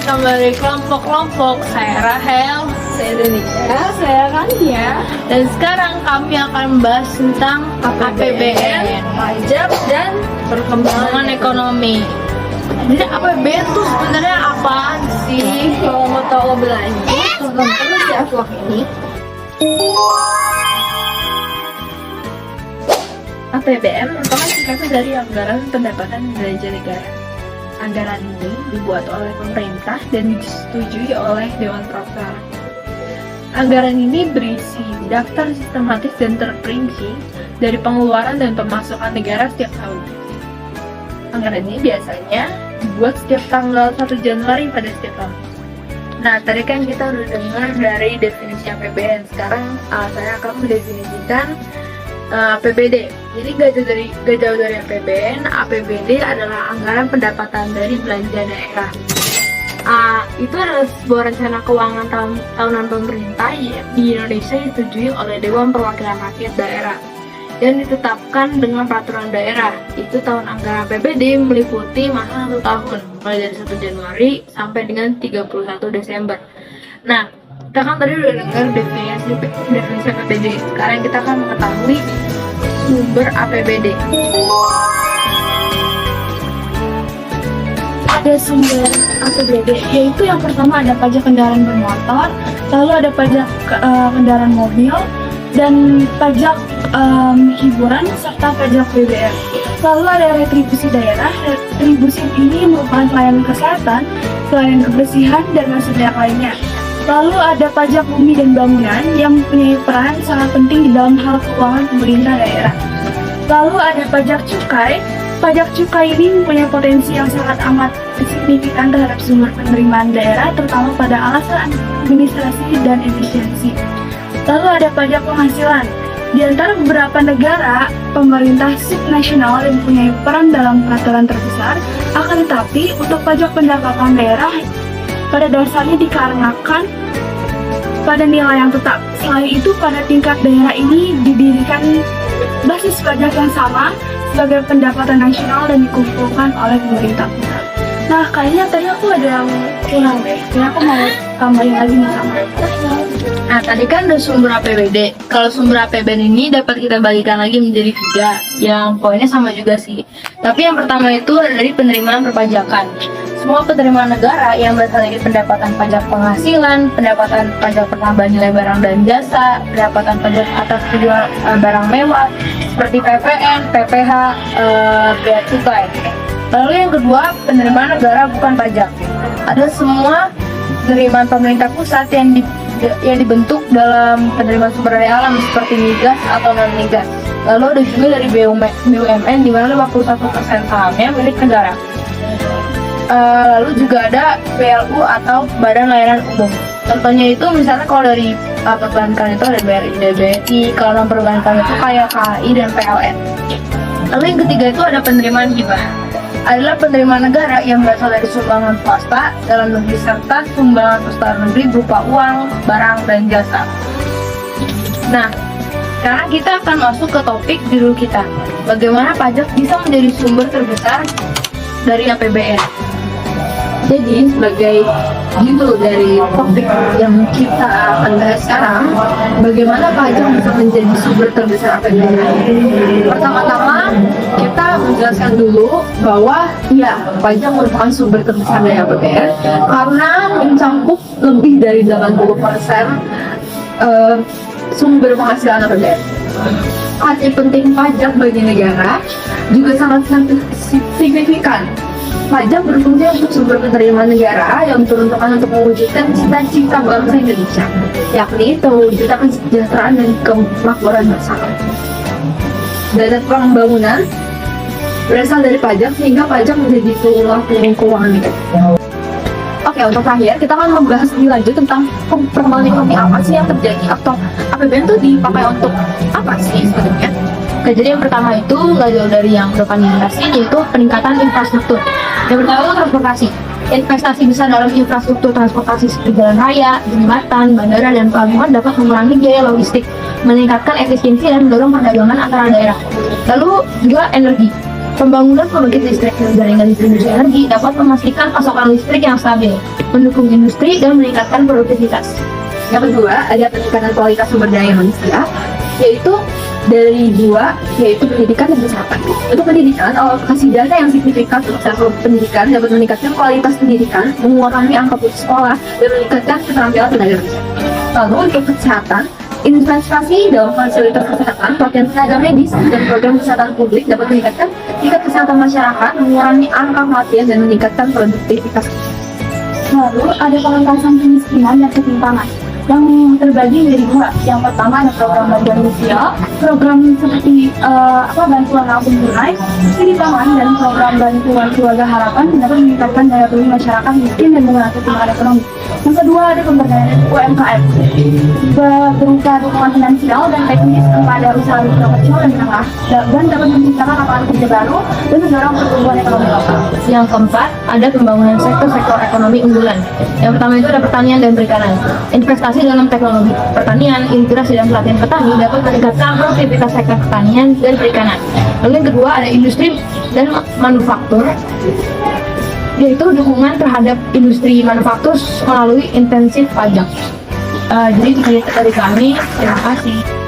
kembali kelompok-kelompok. Saya Rahel, Saya Indonesia, saya Rania. dan sekarang kami akan membahas tentang APBN, pajak dan perkembangan ekonomi. Jadi APBN itu sebenarnya apaan sih? Kalau mau tahu lebih lanjut, tonton terus ya vlog ini. APBN merupakan singkatan dari Anggaran Pendapatan Belanja Negara. Anggaran ini dibuat oleh pemerintah dan disetujui oleh Dewan Perwakilan. Anggaran ini berisi daftar sistematis dan terperinci dari pengeluaran dan pemasukan negara setiap tahun. Anggaran ini biasanya dibuat setiap tanggal 1 Januari pada setiap tahun. Nah, tadi kan kita udah dengar dari definisi APBN. Sekarang saya akan mendefinisikan APBD. Jadi gak jauh dari APBN, APBD adalah anggaran pendapatan dari belanja daerah. Itu adalah sebuah rencana keuangan tahunan pemerintah di Indonesia yang disetujui oleh Dewan Perwakilan Rakyat Daerah dan ditetapkan dengan peraturan daerah. Itu tahun anggaran APBD meliputi masa 1 tahun, mulai dari 1 Januari sampai dengan 31 Desember. Nah, kita kan tadi udah dengar definisi APBD. Sekarang kita akan mengetahui sumber APBD. Ada sumber APBD, yaitu yang pertama ada pajak kendaraan bermotor, lalu ada pajak kendaraan mobil, dan pajak hiburan, serta pajak BBM. Lalu ada retribusi daerah. Retribusi ini merupakan pelayanan kesehatan, pelayanan kebersihan, dan masih banyak lainnya. Lalu ada pajak bumi dan bangunan yang mempunyai peran sangat penting di dalam hal keuangan pemerintah daerah. Lalu ada pajak cukai. Pajak cukai ini mempunyai potensi yang sangat amat signifikan terhadap sumber penerimaan daerah, terutama pada alasan administrasi dan efisiensi. Lalu ada pajak penghasilan. Di antara beberapa negara, pemerintah subnasional yang mempunyai peran dalam peraturan terbesar, akan tetapi untuk pajak pendapatan daerah pada dasarnya dikarenakan pada nilai yang tetap. Selain itu, pada tingkat daerah ini didirikan basis pajak yang sama sebagai pendapatan nasional dan dikumpulkan oleh pemerintah pusat. Nah, kayaknya tadi aku ada yang kurang deh. Kayaknya aku mau tambahin lagi nih sama. Nah, tadi kan ada sumber APBD. Kalau sumber APBN ini dapat kita bagikan lagi menjadi 3, yang poinnya sama juga sih. Tapi yang pertama itu ada dari penerimaan perpajakan. Semua penerimaan negara yang berasal dari pendapatan pajak penghasilan, pendapatan pajak penambahan nilai barang dan jasa, pendapatan pajak atas penjualan barang mewah, seperti PPN, PPH, bea cukai. Lalu yang kedua, penerimaan negara bukan pajak. Ada semua penerimaan pemerintah pusat yang dibentuk dalam penerimaan sumber daya alam seperti migas atau non-migas. Lalu ada juga dari BUMN di mana 51% sahamnya milik negara. Lalu juga ada PLU atau Badan Layanan Umum. Contohnya itu misalnya kalau dari perbankan itu ada BRI, BRI, kalau non perbankan itu kayak KAI dan PLN. Lalu yang ketiga itu ada penerimaan hibah. Adalah penerimaan negara yang berasal dari sumbangan swasta dalam negeri serta sumbangan swasta negeri berupa uang, barang, dan jasa. Nah, sekarang kita akan masuk ke topik judul kita. Bagaimana pajak bisa menjadi sumber terbesar dari APBN. Jadi sebagai judul dari topik yang kita akan bahas sekarang, bagaimana pajak bisa menjadi sumber terbesar APBN. Pertama-tama kita menjelaskan dulu bahwa ya pajak merupakan sumber terbesar dari APBN karena mencakup lebih dari 80% sumber penghasilan APBN. Arti penting pajak bagi negara juga sangat signifikan. Pajak berfungsi untuk sumber penerimaan negara yang diperuntukkan untuk mewujudkan cita-cita bangsa Indonesia, yakni mewujudkan kesejahteraan dan kemakmuran bersama. Dana pembangunan berasal dari pajak sehingga pajak menjadi tulang punggung keuangan negara. Oke, untuk terakhir kita akan membahas lebih lanjut tentang perkembangan ekonomi apa sih yang terjadi atau APBN itu dipakai untuk apa sih sebenarnya. Oke, jadi yang pertama itu nggak jauh dari yang depan investasi, yaitu peningkatan infrastruktur. Yang pertama itu transportasi. Investasi besar dalam infrastruktur transportasi seperti jalan raya, jembatan, bandara, dan pelabuhan dapat mengurangi biaya logistik, meningkatkan efisiensi dan mendorong perdagangan antara daerah. Lalu juga energi. Pembangunan pembangkit listrik dan jaringan distribusi energi dapat memastikan pasokan listrik yang stabil, mendukung industri dan meningkatkan produktivitas. Yang kedua, ada peningkatan kualitas sumber daya manusia, yaitu dari dua, yaitu pendidikan dan kesehatan. Untuk pendidikan, alokasi dana yang signifikan untuk sektor pendidikan dapat meningkatkan kualitas pendidikan, mengurangi angka putus sekolah, dan meningkatkan keterampilan tenaga kerja. Lalu untuk kesehatan, investasi dalam fasilitas kesehatan, pelatihan tenaga medis, dan program kesehatan publik dapat meningkatkan tingkat kesehatan masyarakat, mengurangi angka kematian, dan meningkatkan produktivitas. Lalu ada pengentasan kemiskinan dan ketimpangan yang terbagi menjadi dua. Yang pertama ada program bantuan sosial, program seperti bantuan langsung tunai, subsidi pangan, dan program bantuan keluarga harapan dapat meningkatkan daya beli masyarakat miskin dan mengurangi ketimpangan ekonomi. Yang kedua ada pemberdayaan UMKM berupa dukungan finansial dan teknis kepada usaha mikro kecil dan menengah dan dapat menciptakan lapangan kerja baru dan mendorong pertumbuhan ekonomi lokal. Yang keempat, ada pembangunan sektor-sektor ekonomi unggulan. Yang pertama itu ada pertanian dan perikanan. Investasi dalam teknologi pertanian, integrasi dan pelatihan petani dapat meningkatkan produktivitas sektor pertanian dan perikanan. Lalu yang kedua ada industri dan manufaktur, yaitu dukungan terhadap industri manufaktur melalui intensif pajak. Jadi itu dari kami. Terima kasih.